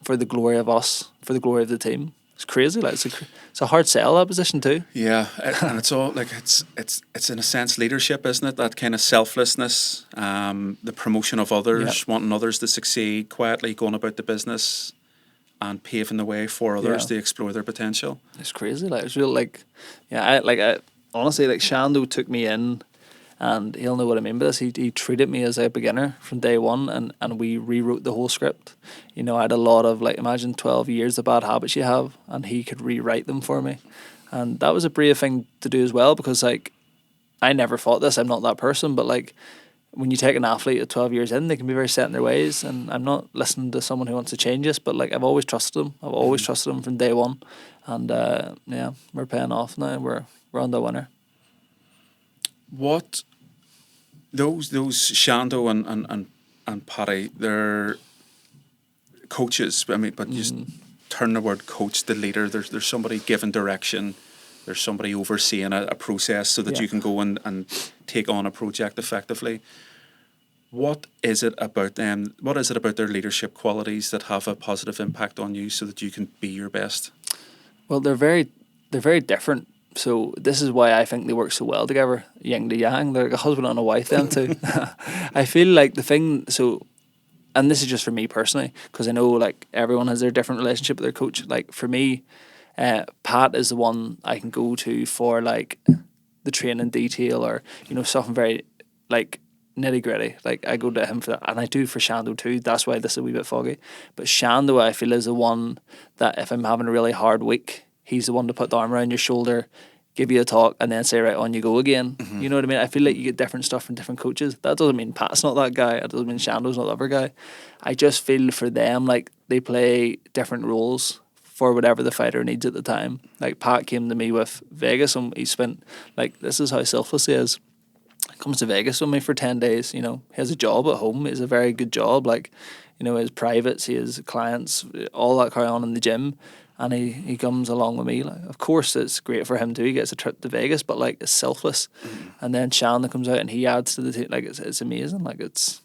for the glory of us, for the glory of the team. It's crazy. Like, it's a hard sell, that position too. Yeah, and it's all like it's in a sense leadership, isn't it? That kind of selflessness, the promotion of others, wanting others to succeed, quietly going about the business, and paving the way for others to explore their potential. It's crazy. Like, it's real. Like, yeah, I honestly, like, Shando took me in, and he'll know what I mean by this. He treated me as a beginner from day one, and we rewrote the whole script. You know, I had a lot of, like, imagine 12 years of bad habits you have, and he could rewrite them for me. And that was a brave thing to do as well, because, like, I never thought this. I'm not that person, but, like, when you take an athlete at 12 years in, they can be very set in their ways, and I'm not listening to someone who wants to change this, but, like, I've always trusted them. I've always trusted them from day one, and yeah, we're paying off now. We're on the winner. What those Shando and Paddy, they're coaches. I mean, but you just turn the word coach, the leader. There's somebody giving direction. There's somebody overseeing a process so that you can go and take on a project effectively. What is it about them? What is it about their leadership qualities that have a positive impact on you so that you can be your best? Well, they're very different. So this is why I think they work so well together, yin to yang. They're like a husband and a wife then too. I feel like the thing, so, and this is just for me personally, because I know, like, everyone has their different relationship with their coach. Like, for me, Pat is the one I can go to for, like, the training detail, or, you know, something very, like, nitty gritty. Like, I go to him for that, and I do for Shando too. That's why this is a wee bit foggy. But Shando, I feel, is the one that if I'm having a really hard week, he's the one to put the arm around your shoulder, give you a talk, and then say, right, on you go again. Mm-hmm. You know what I mean? I feel like you get different stuff from different coaches. That doesn't mean Pat's not that guy. It doesn't mean Shando's not the other guy. I just feel for them, like, they play different roles for whatever the fighter needs at the time. Like, Pat came to me with Vegas, and he spent, like, this is how selfless he is. He comes to Vegas with me for 10 days, you know. He has a job at home. It's a very good job. Like, you know, his privates, he has clients, all that carry on in the gym. And he comes along with me. Like, of course, it's great for him too. He gets a trip to Vegas, but, like, it's selfless. And then Shannon comes out and he adds to the team. Like, it's amazing. Like, it's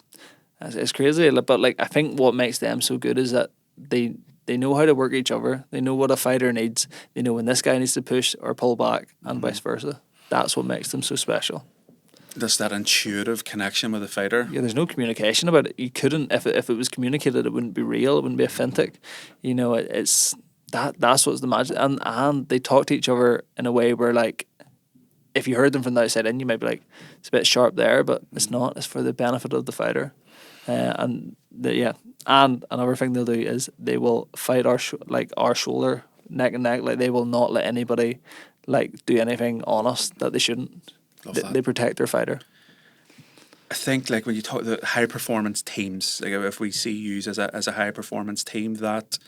crazy. But, like, I think what makes them so good is that they know how to work each other. They know what a fighter needs. They know when this guy needs to push or pull back, and vice versa. That's what makes them so special. There's that intuitive connection with the fighter. Yeah, there's no communication about it. You couldn't, if it was communicated, it wouldn't be real. It wouldn't be authentic. You know, it's. That's what's the magic, and they talk to each other in a way where, like, if you heard them from the outside in, you might be like, it's a bit sharp there, but it's not. It's for the benefit of the fighter, and another thing they'll do is they will fight our shoulder neck and neck. Like, they will not let anybody, like, do anything on us that they shouldn't. They protect their fighter. I think, like, when you talk the high performance teams, like, if we see you as a high performance team, that.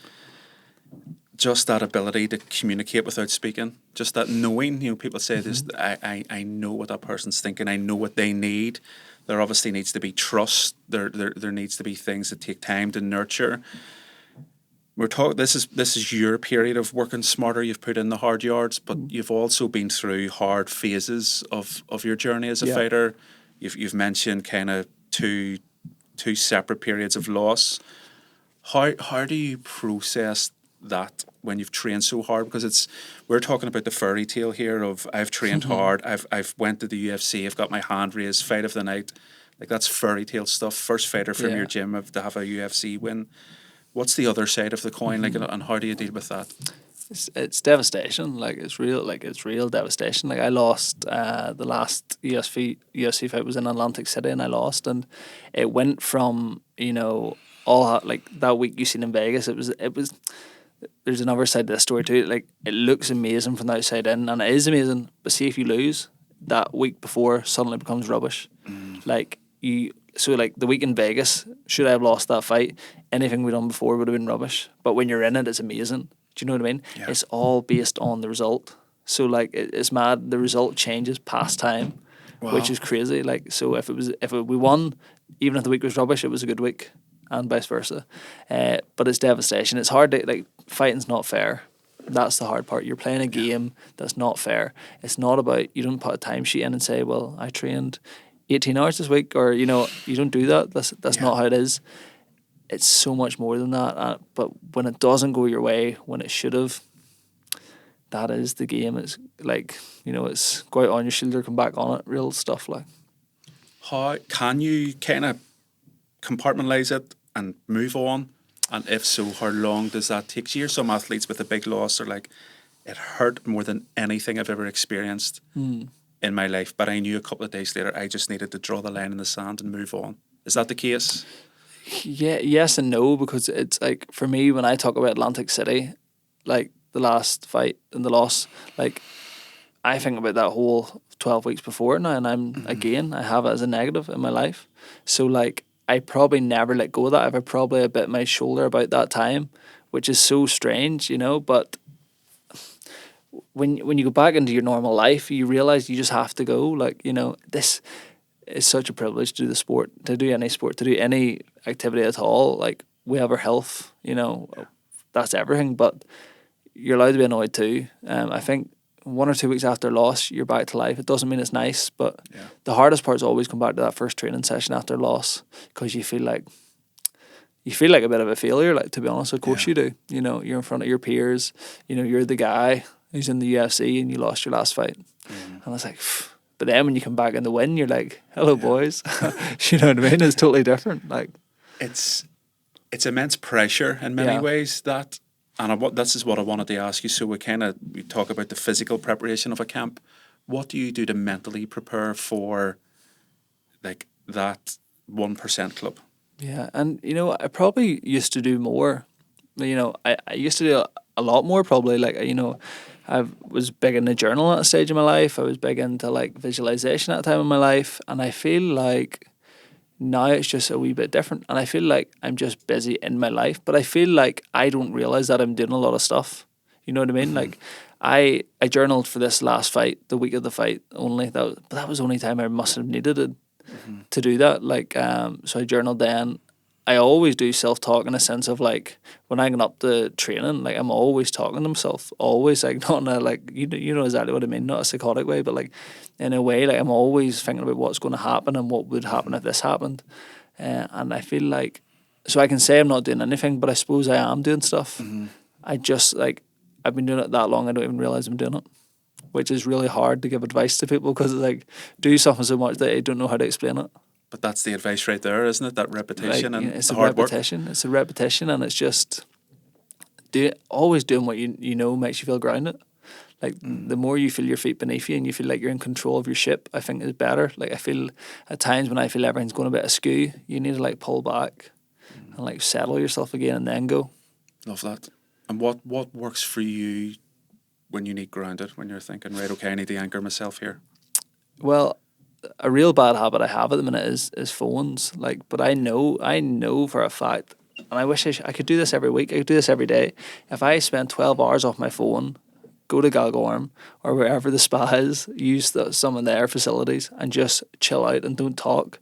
Just that ability to communicate without speaking, just that knowing, you know, people say this, I know what that person's thinking, I know what they need. There obviously needs to be trust, there needs to be things that take time to nurture. We're talking, this is your period of working smarter, you've put in the hard yards, but you've also been through hard phases of your journey as a fighter. You've mentioned kind of two separate periods of loss. How do you process that when you've trained so hard? Because we're talking about the fairy tale here of I've trained hard, I've went to the UFC, I've got my hand raised, fight of the night. Like, that's fairy tale stuff. First fighter from your gym to have a UFC win. What's the other side of the coin, like, and how do you deal with that? It's devastation. Like, it's real devastation. Like, I lost the last UFC fight was in Atlantic City, and I lost, and it went from, you know, all, like, that week you seen in Vegas, it was there's another side to this story too. Like, it looks amazing from the outside in, and it is amazing, but see, if you lose, that week before suddenly becomes rubbish. Like so like the week in Vegas, should I have lost that fight, anything we'd done before would have been rubbish. But when you're in it, it's amazing. Do you know what I mean? Yeah. It's all based on the result. So like it's mad. The result changes past time, which is crazy. Like so, if we won, even if the week was rubbish, it was a good week, and vice versa. But it's devastation. It's hard to like fighting's not fair. That's the hard part. You're playing a game that's not fair. It's not about you don't put a timesheet in and say, well, I trained 18 hours this week, or you don't do that. That's not how it is. It's so much more than that. But when it doesn't go your way, when it should have, that is the game. It's like, it's go out on your shoulder, come back on it, real stuff like. How can you kind of compartmentalize it and move on? And if so, how long does that take? You hear some athletes with a big loss are like, it hurt more than anything I've ever experienced in my life. But I knew a couple of days later, I just needed to draw the line in the sand and move on. Is that the case? Yeah, yes and no, because it's like, for me, when I talk about Atlantic City, like the last fight and the loss, like I think about that whole 12 weeks before now, and I have it as a negative in my life. So like, I probably never let go of that. I've probably bit my shoulder about that time, which is so strange, but when you go back into your normal life, you realize you just have to go. Like, this is such a privilege to do the sport, to do any sport, to do any activity at all. Like, we have our health, that's everything, but you're allowed to be annoyed too. I think 1 or 2 weeks after loss, you're back to life. It doesn't mean it's nice, but the hardest part is always come back to that first training session after loss, because you feel like a bit of a failure. Like, to be honest, of course you do. You're in front of your peers. You're the guy who's in the UFC and you lost your last fight, and it's like. But then when you come back in the win, you're like, "Hello, boys." You know what I mean? It's totally different. Like, it's immense pressure in many ways. That. And this is what I wanted to ask you. So we talk about the physical preparation of a camp. What do you do to mentally prepare for, like, that 1% club? Yeah, and I probably used to do more. I used to do a lot more probably. Like, I was big into journal at a stage of my life. I was big into like visualization at a time in my life, and I feel like now it's just a wee bit different, and I feel like I'm just busy in my life, but I feel like I don't realise that I'm doing a lot of stuff. You know what I mean? Like, I journaled for this last fight, the week of the fight only. That was the only time I must have needed it to do that. Like, so I journaled then. I always do self-talk in a sense of like, when I get up to training, like I'm always talking to myself, always, like, not in a, like, you know exactly what I mean, not a psychotic way, but like in a way, like I'm always thinking about what's going to happen and what would happen if this happened. And I feel like, so I can say I'm not doing anything, but I suppose I am doing stuff. I just, like, I've been doing it that long, I don't even realise I'm doing it, which is really hard to give advice to people, because it's like, do something so much that I don't know how to explain it. But that's the advice right there, isn't it? That repetition, like, and it's the a hard repetition. Work. It's a repetition, and it's just always doing what you know makes you feel grounded. Like, the more you feel your feet beneath you and you feel like you're in control of your ship, I think is better. Like, I feel at times when I feel everything's going a bit askew, you need to like pull back and like settle yourself again and then go. Love that. And what works for you when you need grounded? When you're thinking, right, okay, I need to anchor myself here. Well, a real bad habit I have at the minute is phones. Like, but I know for a fact, and I wish I could do this every week. I could do this every day. If I spend 12 hours off my phone, go to Galgorm or wherever the spa is, use some of their facilities and just chill out and don't talk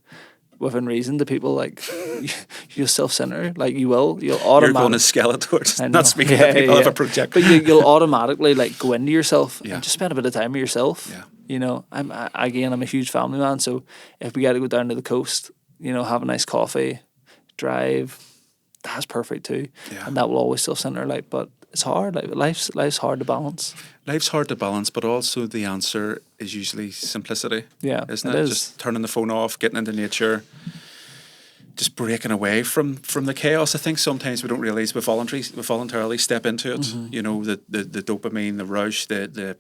within reason to people, like, you'll self-center. Like, you'll automatically. You're going to Skeletor. Not speaking to people of a project. But you'll automatically like go into yourself and just spend a bit of time with yourself. Yeah. I'm a huge family man, so if we got to go down to the coast, have a nice coffee, drive, that's perfect too. Yeah. And that will always self-center. Like, but it's hard. Like, life's hard to balance. Life's hard to balance, but also the answer is usually simplicity. Yeah, isn't it? Just turning the phone off, getting into nature, just breaking away from the chaos. I think sometimes we don't realise we voluntarily step into it. The dopamine, the rush, the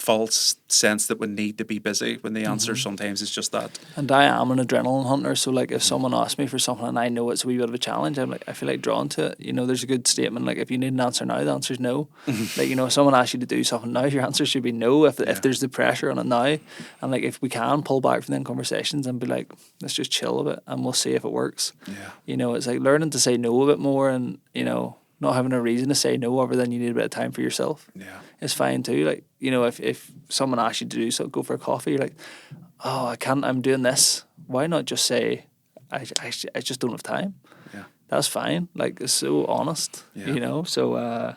false sense that we need to be busy when the answer sometimes is just that. And I am an adrenaline hunter, so like if someone asks me for something and I know it's a wee bit of a challenge, I feel like drawn to it. You know, there's a good statement like if you need an answer now, the answer's no. Like, you know, if someone asks you to do something now, your answer should be no. If there's the pressure on it now, and like if we can pull back from them conversations and be like, let's just chill a bit and we'll see if it works. Yeah. You know, it's like learning to say no a bit more, and you know, not having a reason to say no other than you need a bit of time for yourself. Yeah. It's fine too. Like, you know, if someone asks you to do so, go for a coffee, you're like, oh, I can't, I'm doing this. Why not just say, I just don't have time? Yeah. That's fine. Like, it's so honest, Yeah. you know? So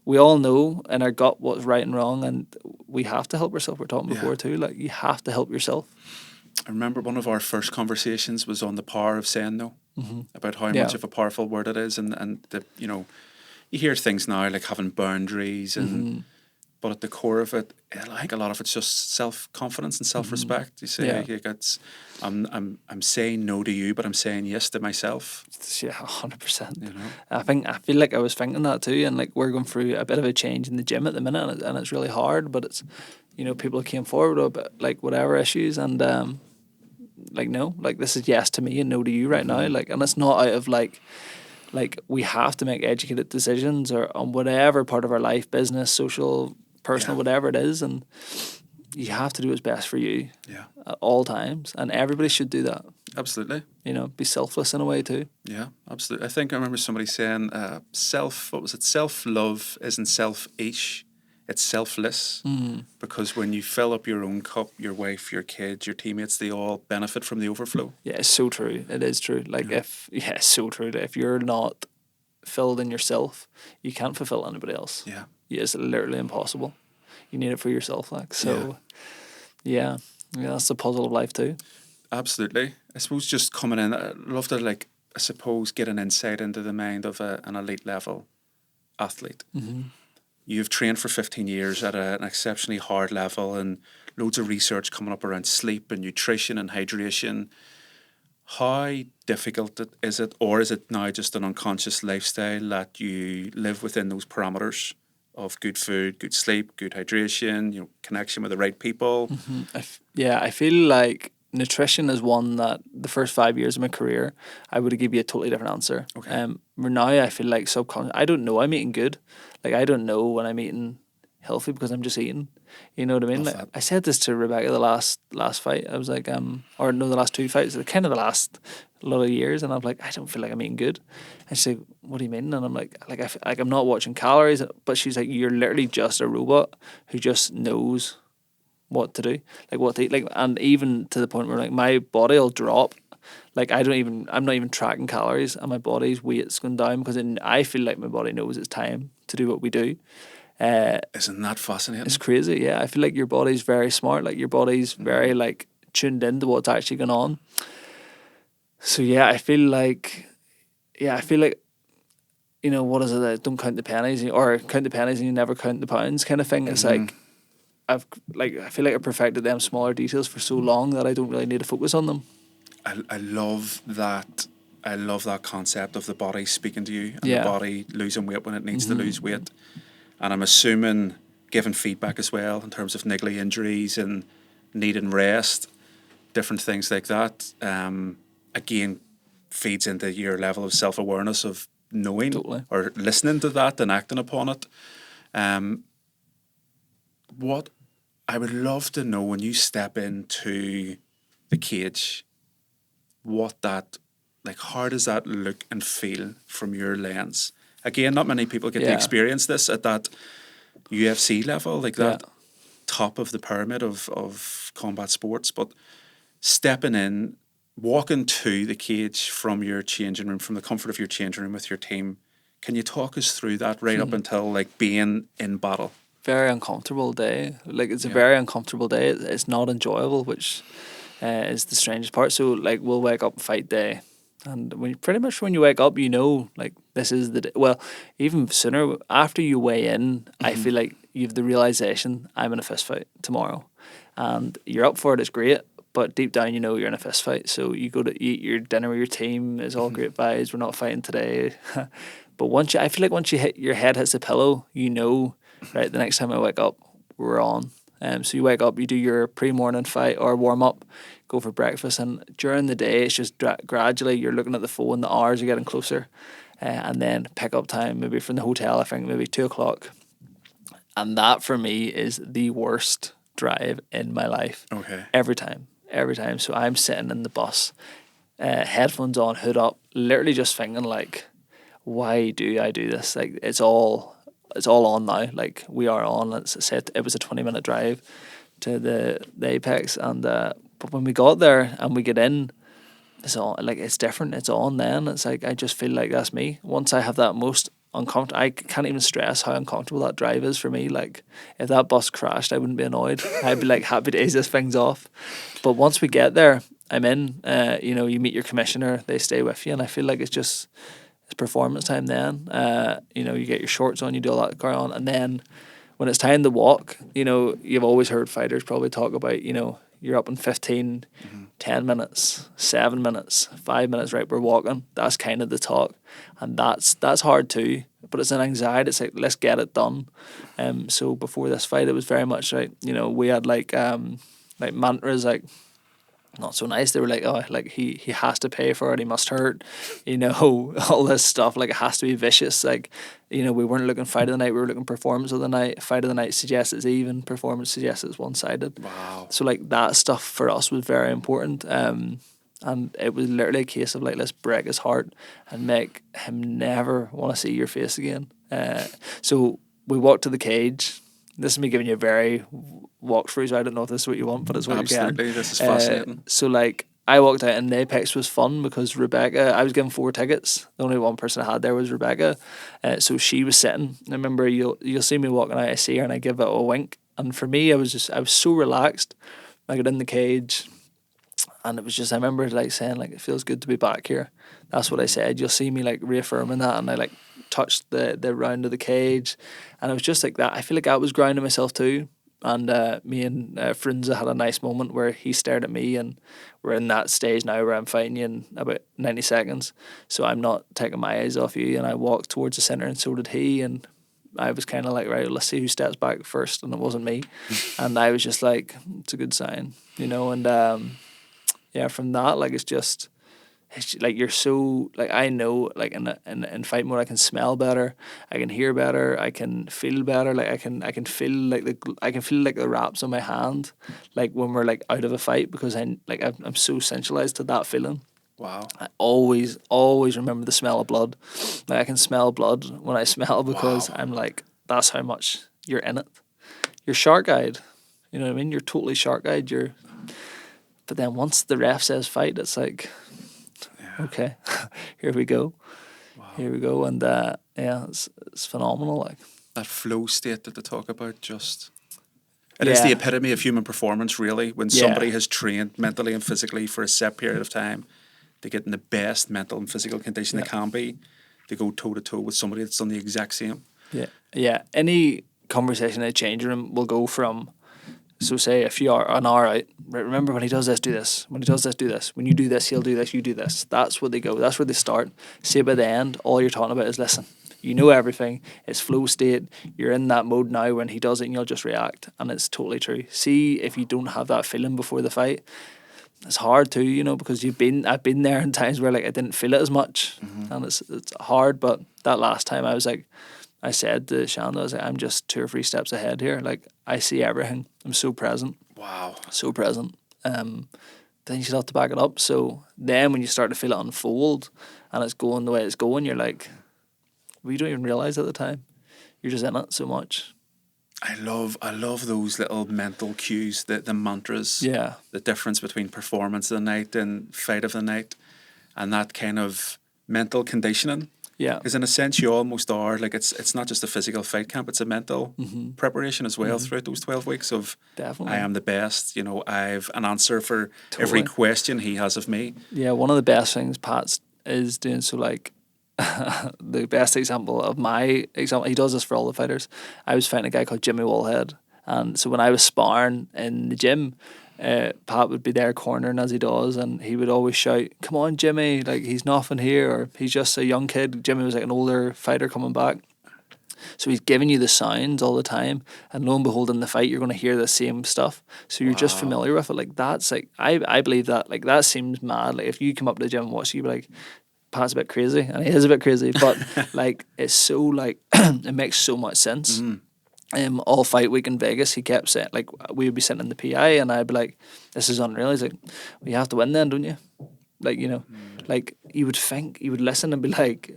we all know in our gut what's right and wrong, and we have to help ourselves. We're talking before too. Like, you have to help yourself. I remember one of our first conversations was on the power of saying no, about how much of a powerful word it is, and the, you know, you hear things now like having boundaries, and but at the core of it, I think a lot of it's just self-confidence and self-respect. You say, like, it's, I'm saying no to you, but I'm saying yes to myself. Yeah, 100%. You know? I feel like I was thinking that too, and like we're going through a bit of a change in the gym at the minute, and it's really hard, but it's, you know, people came forward with like whatever issues, and like, no, like this is yes to me and no to you right now, like, and it's not out of like we have to make educated decisions or on whatever part of our life, business, social, personal, whatever it is, and you have to do what's best for you at all times, and everybody should do that. Absolutely. You know, be selfless in a way too. Yeah, absolutely. I think I remember somebody saying self-love isn't selfish, it's selfless, because when you fill up your own cup, your wife, your kids, your teammates, they all benefit from the overflow. Yeah, it's so true. It is true. Like it's so true. If you're not filled in yourself, you can't fulfill anybody else. Yeah. It's literally impossible. You need it for yourself, like, so yeah, that's the puzzle of life too. Absolutely. I suppose just coming in, I'd love to, like, I suppose, get an insight into the mind of an elite level athlete. You've trained for 15 years at an exceptionally hard level, and loads of research coming up around sleep and nutrition and hydration. How difficult is it, or is it now just an unconscious lifestyle that you live within those parameters of good food, good sleep, good hydration, you know, connection with the right people? I feel like nutrition is one that the first 5 years of my career, I would have given you a totally different answer. Okay. Now I feel like subconscious, I don't know I'm eating good. Like, I don't know when I'm eating healthy because I'm just eating. You know what I mean? Like, I said this to Rebecca the last fight. I was like, or no, the last two fights, kind of the last lot of years, and I'm like, I don't feel like I'm eating good. And she's like, what do you mean? And I'm like I'm not watching calories, but she's like, you're literally just a robot who just knows what to do, like what to eat, like, and even to the point where like my body will drop, like I'm not even tracking calories, and my body's weight's going down because I feel like my body knows it's time to do what we do. Isn't that fascinating? It's crazy. Yeah, I feel like your body's very smart, like your body's very like tuned into what's actually going on. So yeah, I feel like you know, what is it, don't count the pennies, or count the pennies and you never count the pounds kind of thing. It's like I feel like I've perfected them smaller details for so long that I don't really need to focus on them. I love that. I love that concept of the body speaking to you, and the body losing weight when it needs to lose weight. And I'm assuming giving feedback as well in terms of niggly injuries and needing rest, different things like that. Again, feeds into your level of self-awareness of knowing or listening to that and acting upon it. What I would love to know, when you step into the cage, what that, like, how does that look and feel from your lens? Again, not many people get to experience this at that UFC level, like that top of the pyramid of combat sports. But stepping in, walking to the cage from your changing room, from the comfort of your changing room with your team, can you talk us through that right up until like being in battle? Very uncomfortable day. Like, it's a very uncomfortable day. It's not enjoyable, which is the strangest part. So like, we'll wake up fight day, and when you wake up, you know, like, this is the day. Well, even sooner, after you weigh in, I feel like you have the realization, I'm in a fist fight tomorrow, and you're up for it. It's great, but deep down, you know you're in a fist fight. So you go to eat your dinner with your team. It's all great vibes. We're not fighting today. But I feel like once your head hits the pillow, you know, right, the next time I wake up, we're on. So you wake up, you do your pre-morning fight or warm up, go for breakfast, and during the day it's just gradually you're looking at the phone, the hours are getting closer, and then pick up time maybe from the hotel. I think maybe 2 o'clock, and that for me is the worst drive in my life. Okay. Every time. So I'm sitting in the bus, headphones on, hood up, literally just thinking like, why do I do this? Like it's all on now. Like we are on. Let's say it was a 20-minute drive to the Apex, and but when we got there and we get in, it's all like it's different. It's on then. It's like I just feel like that's me. Once I have that most uncomfortable, I can't even stress how uncomfortable that drive is for me. Like if that bus crashed, I wouldn't be annoyed. I'd be like happy days, this thing's off. But once we get there, I'm in. You meet your commissioner, they stay with you, and I feel like it's performance time then. You get your shorts on, you do all that going on, and then when it's time to walk, you've always heard fighters probably talk about, you're up in 15, 10 minutes, 7 minutes, 5 minutes, right, we're walking. That's kind of the talk. And that's hard too, but it's an anxiety. It's like, let's get it done. So before this fight, it was very much right, we had like mantras, like, not so nice. They were like, oh, like he has to pay for it, he must hurt, all this stuff, like it has to be vicious. Like, we weren't looking fight of the night, we were looking performance of the night. Fight of the night suggests it's even, performance suggests it's one-sided. Wow. So like that stuff for us was very important. And it was literally a case of like, let's break his heart and make him never want to see your face again. So we walked to the cage. This is me giving you a very walkthrough, so I don't know if this is what you want, but it's what Absolutely, you're getting. this is fascinating. So like I walked out and the Apex was fun because Rebecca, I was given 4 tickets. The only one person I had there was Rebecca. So she was sitting. I remember you'll see me walking out, I see her and I give it a wink. And for me, I was so relaxed. I got in the cage and it was just, I remember like saying like, it feels good to be back here. That's what I said. You'll see me like reaffirming that, and I like touched the round of the cage, and it was just like that. I feel like I was grounding myself too. And me and Frinza had a nice moment where he stared at me, and we're in that stage now where I'm fighting you in about 90 seconds. So I'm not taking my eyes off you, and I walked towards the centre, and so did he. And I was kind of like, right, let's see who steps back first, and it wasn't me. And I was just like, it's a good sign, and yeah, from that, like it's like you're so like, I know like in fight mode I can smell better, I can hear better, I can feel better, like I can feel like the wraps on my hand, like when we're like out of a fight, because I'm so centralized to that feeling. Wow. I always remember the smell of blood. Like I can smell blood when I smell, because I'm like, that's how much you're in it. You're shark-eyed, you know what I mean? You're totally shark-eyed. But then once the ref says fight, it's like, okay, here we go. Wow. Here we go. And it's phenomenal. Like that flow state that they talk about, it is the epitome of human performance, really, when somebody has trained mentally and physically for a set period of time. They get in the best mental and physical condition they can be. They go toe-to-toe with somebody that's done the exact same. Yeah. Yeah. Any conversation in a changing room will go from, so say if you are an hour out, remember when he does this, do this. When he does this, do this. When you do this, he'll do this, you do this. That's where they go. That's where they start. Say by the end, all you're talking about is, listen, you know everything. It's flow state. You're in that mode now. When he does it, and you'll just react. And it's totally true. See, if you don't have that feeling before the fight, it's hard too, because I've been there in times where like I didn't feel it as much, and it's hard. But that last time, I was like, I said to Shanda, I was like, I'm just 2 or 3 steps ahead here. Like I see everything. I'm so present. Wow. So present. Then you just have to back it up. So then when you start to feel it unfold and it's going the way it's going, you're like, well, you don't even realise at the time. You're just in it so much. I love those little mental cues, the mantras. Yeah. The difference between performance of the night and fight of the night, and that kind of mental conditioning. Yeah. Because in a sense, you almost are, like, it's not just a physical fight camp, it's a mental preparation as well throughout those 12 weeks of, definitely, I am the best, I've an answer for every question he has of me. Yeah, one of the best things Pat's is doing, so like, the best example of my example, he does this for all the fighters. I was fighting a guy called Jimmy Wallhead, and so when I was sparring in the gym, Pat would be there cornering as he does, and he would always shout, "Come on, Jimmy, like he's nothing here," or "He's just a young kid." Jimmy was like an older fighter coming back, So he's giving you the sounds all the time, and lo and behold, in the fight, you're going to hear the same stuff. So you're just familiar with it. Like that's like I believe that like that seems mad. Like if you come up to the gym and watch, you'd be like, Pat's a bit crazy, and he is a bit crazy, but like it's so like it makes so much sense. All fight week in Vegas, he kept saying like we would be sitting in the PI, and I'd be like, "This is unreal." He's like, "Well, you have to win then, don't you?" Like like you would think you would listen and be like,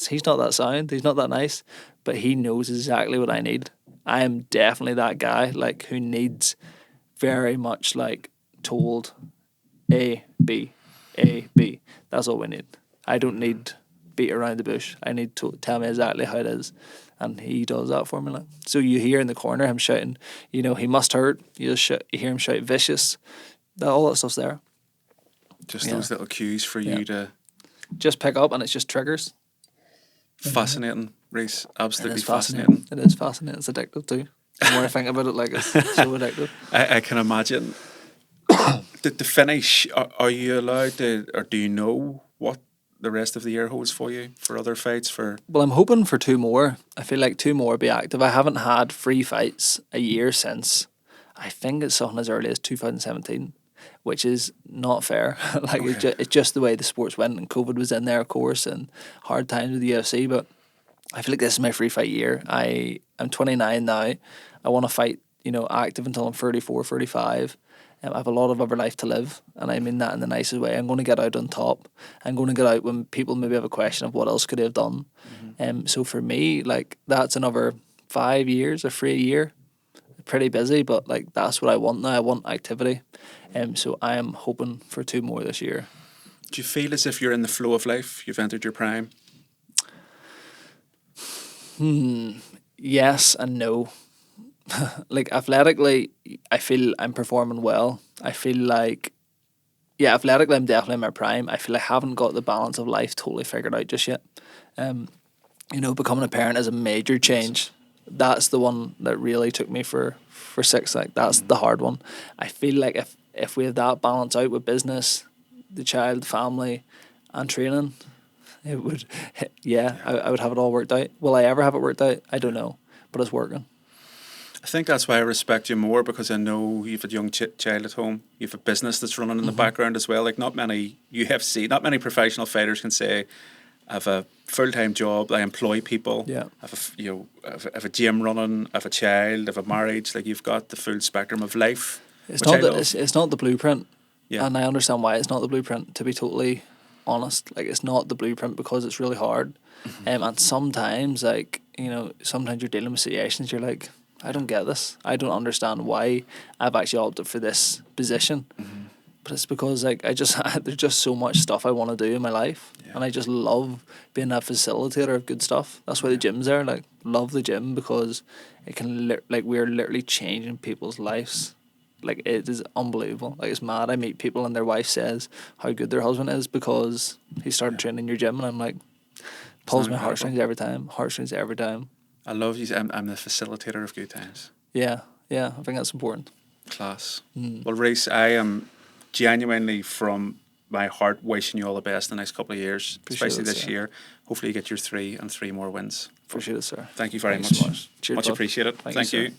"He's not that sound, he's not that nice," but he knows exactly what I need. I am definitely that guy like who needs very much like told A B A B. That's all we need. I don't need beat around the bush. I need to tell me exactly how it is. And he does that for me. Like. So you hear in the corner him shouting, he must hurt. You hear him shout vicious. All that stuff's there. Just those little cues for you to just pick up, and it's just triggers. Fascinating, Rhys. Absolutely fascinating. It is fascinating. It's addictive too. The more I think about it, like it's so addictive. I can imagine. To finish, are you allowed to, or do you know what the rest of the year holds for you for other fights? Well, I'm hoping for 2 more. I feel like 2 more will be active. I haven't had free fights a year since I think it's something as early as 2017, which is not fair. Like it's just the way the sports went, and COVID was in there, of course, and hard times with the UFC. But I feel like this is my free fight year. I'm 29 now. I want to fight, active until I'm 34, 35. I have a lot of other life to live, and I mean that in the nicest way. I'm going to get out on top. I'm going to get out when people maybe have a question of what else could I have done. So for me, like that's another 5 years, or 3 a year. Pretty busy, but like that's what I want now. I want activity. So I am hoping for 2 more this year. Do you feel as if you're in the flow of life? You've entered your prime? Yes and no. Like athletically, I feel I'm performing well. I feel like, athletically I'm definitely in my prime. I feel I haven't got the balance of life totally figured out just yet. Becoming a parent is a major change. That's the one that really took me for 6. Like that's the hard one. I feel like if we have that balance out with business, the child, family, and training, it would, I would have it all worked out. Will I ever have it worked out? I don't know, but it's working. I think that's why I respect you more, because I know you've a young child at home. You have a business that's running in the background as well. Like not many not many professional fighters can say, I have a full-time job, I employ people, I have a gym running, I have a child, I have a marriage. Like you've got the full spectrum of life. It's not the blueprint, and I understand why it's not the blueprint. To be totally honest, like it's not the blueprint because it's really hard, and sometimes sometimes you're dealing with situations you're like, I don't get this. I don't understand why I've actually opted for this position. But it's because like there's just so much stuff I want to do in my life, and I just love being a facilitator of good stuff. That's why the gym's there. Like love the gym because it can we're literally changing people's lives. Like it is unbelievable. Like it's mad. I meet people and their wife says how good their husband is because he started training in your gym, and I'm like, pulls my heartstrings every time. I love you. I'm the facilitator of good times. Yeah. I think that's important. Class. Well, Rhys, I am genuinely from my heart wishing you all the best in the next couple of years, especially this year. Hopefully you get your 3 and 3 more wins. Appreciate it, sir. Thank you very much. So much. Cheers, much appreciated. Thank you.